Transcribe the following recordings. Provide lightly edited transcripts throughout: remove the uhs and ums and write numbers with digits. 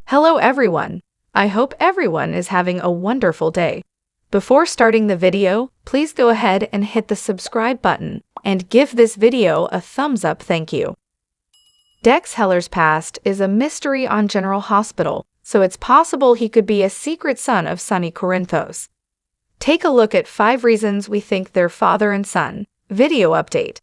Hello everyone. I hope everyone is having a wonderful day. Before starting the video, please go ahead and hit the subscribe button and give this video a thumbs up, thank you. Dex Heller's past is a mystery on General Hospital, so it's possible he could be a secret son of Sonny Corinthos. Take a look at 5 reasons we think they're father and son. Video update.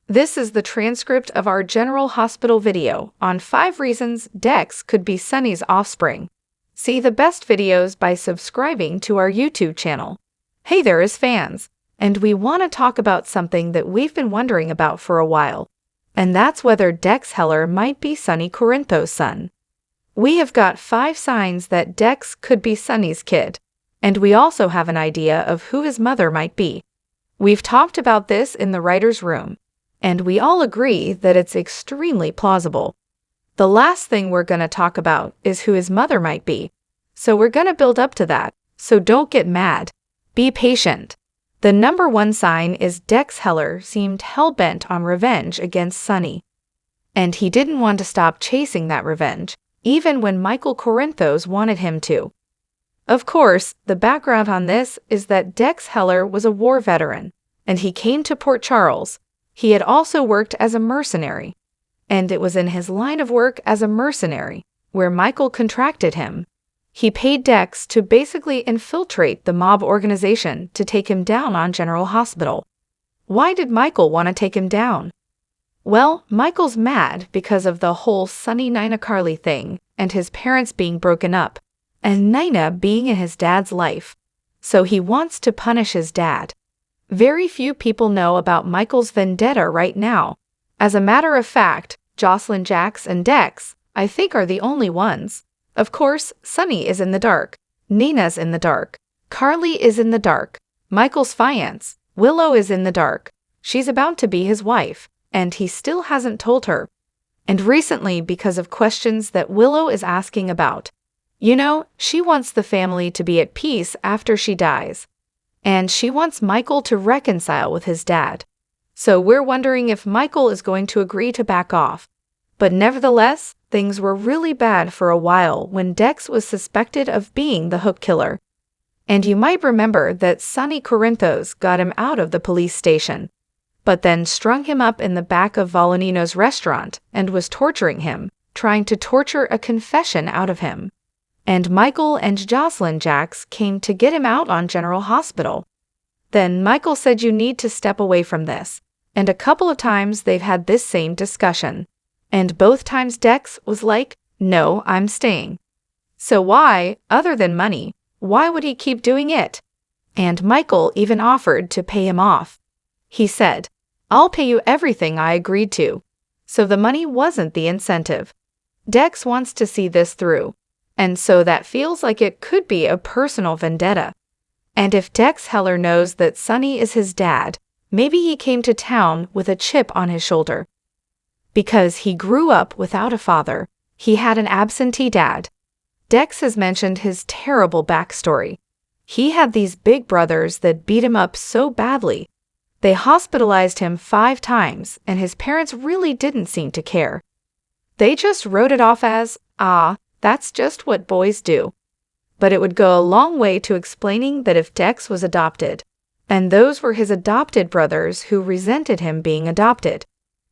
This is the transcript of our General Hospital video on 5 reasons Dex could be Sonny's offspring. See the best videos by subscribing to our YouTube channel. Hey there, fans, and we want to talk about something that we've been wondering about for a while, and that's whether Dex Heller might be Sonny Corinthos' son. We have got 5 signs that Dex could be Sonny's kid, and we also have an idea of who his mother might be. We've talked about this in the writer's room, and we all agree that it's extremely plausible. The last thing we're going to talk about is who his mother might be, so we're going to build up to that, so don't get mad. Be patient. The number 1 sign is Dex Heller seemed hell-bent on revenge against Sonny. And he didn't want to stop chasing that revenge, even when Michael Corinthos wanted him to. Of course, the background on this is that Dex Heller was a war veteran, and he came to Port Charles. He had also worked as a mercenary, and it was in his line of work as a mercenary where Michael contracted him. He paid Dex to basically infiltrate the mob organization to take him down on General Hospital. Why did Michael want to take him down? Well, Michael's mad because of the whole Sonny-Nina Carly thing and his parents being broken up, and Nina being in his dad's life, so he wants to punish his dad. Very few people know about Michael's vendetta right now. As a matter of fact, Jocelyn, Jax, and Dex, I think, are the only ones. Of course, Sonny is in the dark, Nina's in the dark, Carly is in the dark, Michael's fiancée, Willow, is in the dark. She's about to be his wife, and he still hasn't told her. And recently, because of questions that Willow is asking about, she wants the family to be at peace after she dies. And she wants Michael to reconcile with his dad. So we're wondering if Michael is going to agree to back off. But nevertheless, things were really bad for a while when Dex was suspected of being the hook killer. And you might remember that Sonny Corinthos got him out of the police station, but then strung him up in the back of Volanino's restaurant and was torturing him, trying to torture a confession out of him. And Michael and Jocelyn, Jax, came to get him out on General Hospital. Then Michael said, "You need to step away from this." And a couple of times they've had this same discussion. And both times Dex was like, "No, I'm staying." So why, other than money, why would he keep doing it? And Michael even offered to pay him off. He said, "I'll pay you everything I agreed to." So the money wasn't the incentive. Dex wants to see this through. And so that feels like it could be a personal vendetta. And if Dex Heller knows that Sonny is his dad, maybe he came to town with a chip on his shoulder. Because he grew up without a father, he had an absentee dad. Dex has mentioned his terrible backstory. He had these big brothers that beat him up so badly. They hospitalized him 5 times, and his parents really didn't seem to care. They just wrote it off as, that's just what boys do. But it would go a long way to explaining that if Dex was adopted, and those were his adopted brothers who resented him being adopted,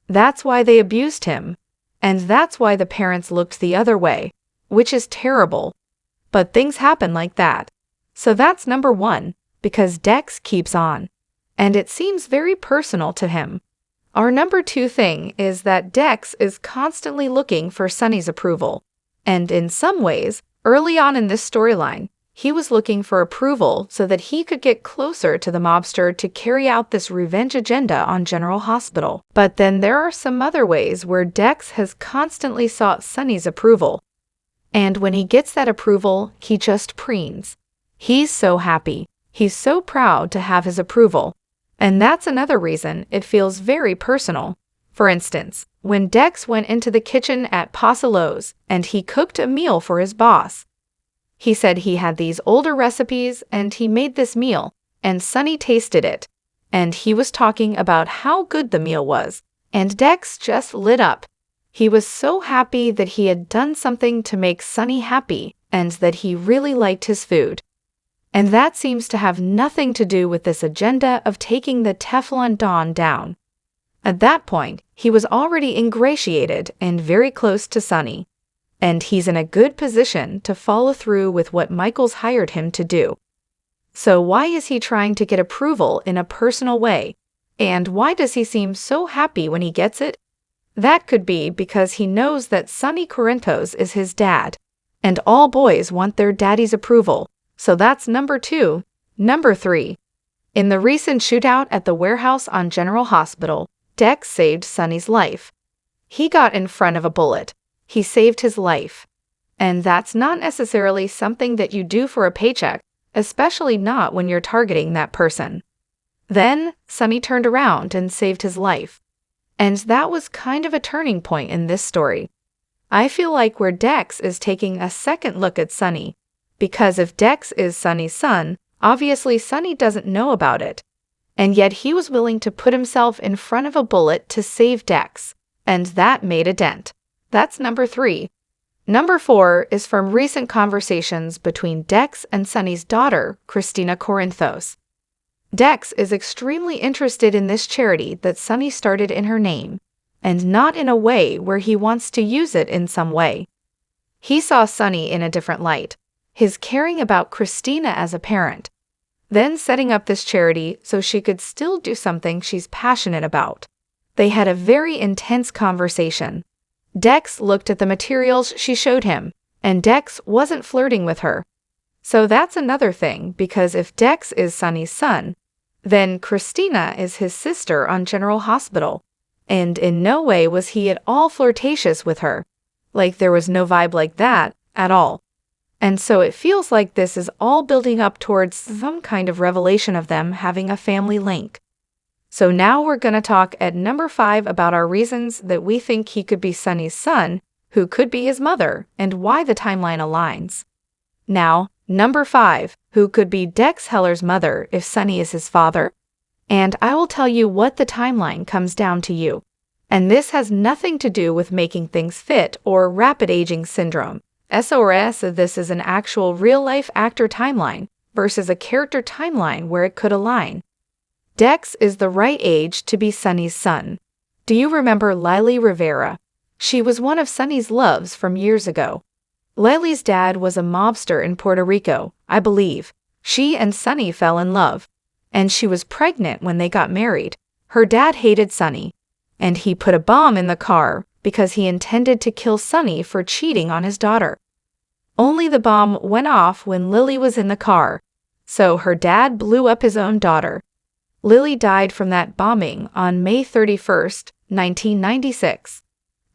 that's why they abused him, and that's why the parents looked the other way, which is terrible. But things happen like that. So that's number 1, because Dex keeps on, and it seems very personal to him. Our number 2 thing is that Dex is constantly looking for Sonny's approval. And in some ways, early on in this storyline, he was looking for approval so that he could get closer to the mobster to carry out this revenge agenda on General Hospital. But then there are some other ways where Dex has constantly sought Sonny's approval. And when he gets that approval, he just preens. He's so happy. He's so proud to have his approval. And that's another reason it feels very personal. For instance, when Dex went into the kitchen at Pasollo's and he cooked a meal for his boss, he said he had these older recipes and he made this meal, and Sonny tasted it, and he was talking about how good the meal was, and Dex just lit up. He was so happy that he had done something to make Sunny happy and that he really liked his food. And that seems to have nothing to do with this agenda of taking the Teflon Don down. At that point, he was already ingratiated and very close to Sunny. And he's in a good position to follow through with what Michael's hired him to do. So why is he trying to get approval in a personal way? And why does he seem so happy when he gets it? That could be because he knows that Sonny Corinthos is his dad, and all boys want their daddy's approval, so that's number 2. Number 3. In the recent shootout at the warehouse on General Hospital, Dex saved Sonny's life. He got in front of a bullet. He saved his life. And that's not necessarily something that you do for a paycheck, especially not when you're targeting that person. Then, Sonny turned around and saved his life. And that was kind of a turning point in this story. I feel like where Dex is taking a second look at Sonny, because if Dex is Sonny's son, obviously Sonny doesn't know about it. And yet he was willing to put himself in front of a bullet to save Dex, and that made a dent. That's number 3. Number 4 is from recent conversations between Dex and Sonny's daughter, Christina Corinthos. Dex is extremely interested in this charity that Sonny started in her name, and not in a way where he wants to use it in some way. He saw Sonny in a different light, his caring about Christina as a parent, then setting up this charity so she could still do something she's passionate about. They had a very intense conversation. Dex looked at the materials she showed him, and Dex wasn't flirting with her. So that's another thing, because if Dex is Sonny's son, then Christina is his sister on General Hospital, and in no way was he at all flirtatious with her. Like there was no vibe like that at all. And so it feels like this is all building up towards some kind of revelation of them having a family link. So now we're going to talk at number 5 about our reasons that we think he could be Sonny's son, who could be his mother, and why the timeline aligns. Now, number 5, who could be Dex Heller's mother if Sonny is his father? And I will tell you what the timeline comes down to you. And this has nothing to do with making things fit or rapid aging syndrome. SORS, this is an actual real-life actor timeline versus a character timeline where it could align. Dex is the right age to be Sonny's son. Do you remember Lily Rivera? She was one of Sonny's loves from years ago. Lily's dad was a mobster in Puerto Rico, I believe. She and Sonny fell in love, and she was pregnant when they got married. Her dad hated Sonny, and he put a bomb in the car because he intended to kill Sonny for cheating on his daughter. Only the bomb went off when Lily was in the car, so her dad blew up his own daughter. Lily died from that bombing on May 31st, 1996.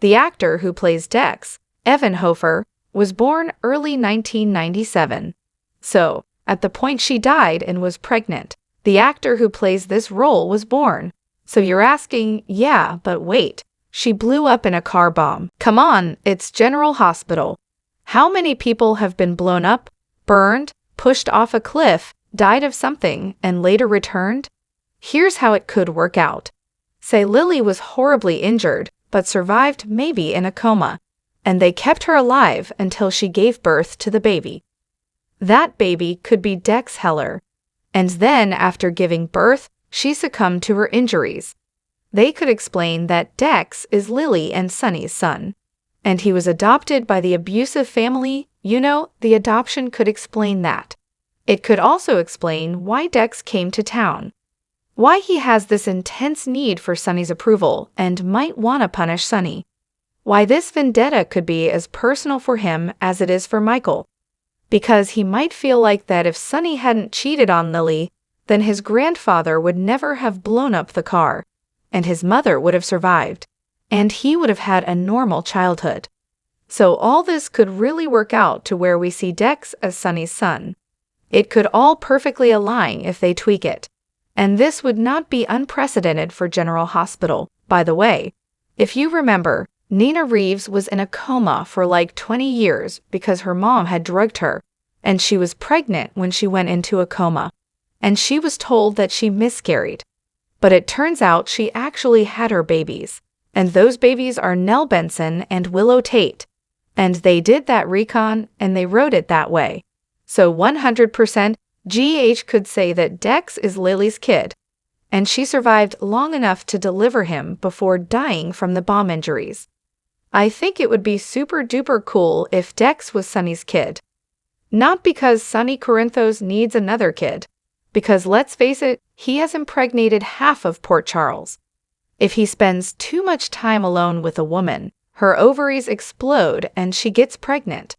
The actor who plays Dex, Evan Hofer, was born early 1997. So, at the point she died and was pregnant, the actor who plays this role was born. So you're asking, yeah, but wait, she blew up in a car bomb. Come on, it's General Hospital. How many people have been blown up, burned, pushed off a cliff, died of something, and later returned? Here's how it could work out. Say Lily was horribly injured, but survived maybe in a coma, and they kept her alive until she gave birth to the baby. That baby could be Dex Heller, and then after giving birth, she succumbed to her injuries. They could explain that Dex is Lily and Sonny's son, and he was adopted by the abusive family. You know, the adoption could explain that. It could also explain why Dex came to town, why he has this intense need for Sonny's approval and might want to punish Sonny, why this vendetta could be as personal for him as it is for Michael, because he might feel like that if Sonny hadn't cheated on Lily, then his grandfather would never have blown up the car, and his mother would have survived, and he would have had a normal childhood. So all this could really work out to where we see Dex as Sonny's son. It could all perfectly align if they tweak it. And this would not be unprecedented for General Hospital. By the way, if you remember, Nina Reeves was in a coma for like 20 years because her mom had drugged her, and she was pregnant when she went into a coma, and she was told that she miscarried. But it turns out she actually had her babies. And those babies are Nell Benson and Willow Tate. And they did that recon and they wrote it that way. So 100% GH could say that Dex is Lily's kid. And she survived long enough to deliver him before dying from the bomb injuries. I think it would be super duper cool if Dex was Sunny's kid. Not because Sunny Corinthos needs another kid. Because let's face it, he has impregnated half of Port Charles. If he spends too much time alone with a woman, her ovaries explode and she gets pregnant.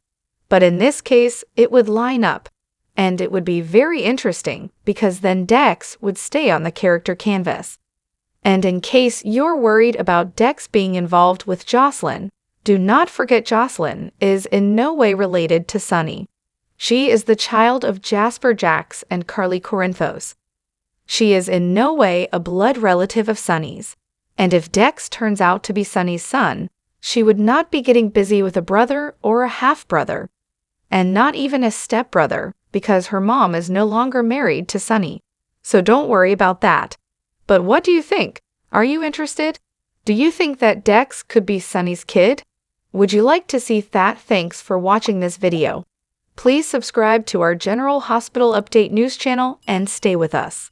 But in this case, it would line up. And it would be very interesting because then Dex would stay on the character canvas. And in case you're worried about Dex being involved with Jocelyn, do not forget Jocelyn is in no way related to Sunny. She is the child of Jasper Jax and Carly Corinthos. She is in no way a blood relative of Sunny's. And if Dex turns out to be Sunny's son, she would not be getting busy with a brother or a half-brother. And not even a stepbrother, because her mom is no longer married to Sunny. So don't worry about that. But what do you think? Are you interested? Do you think that Dex could be Sunny's kid? Would you like to see that? Thanks for watching this video. Please subscribe to our General Hospital Update news channel and stay with us.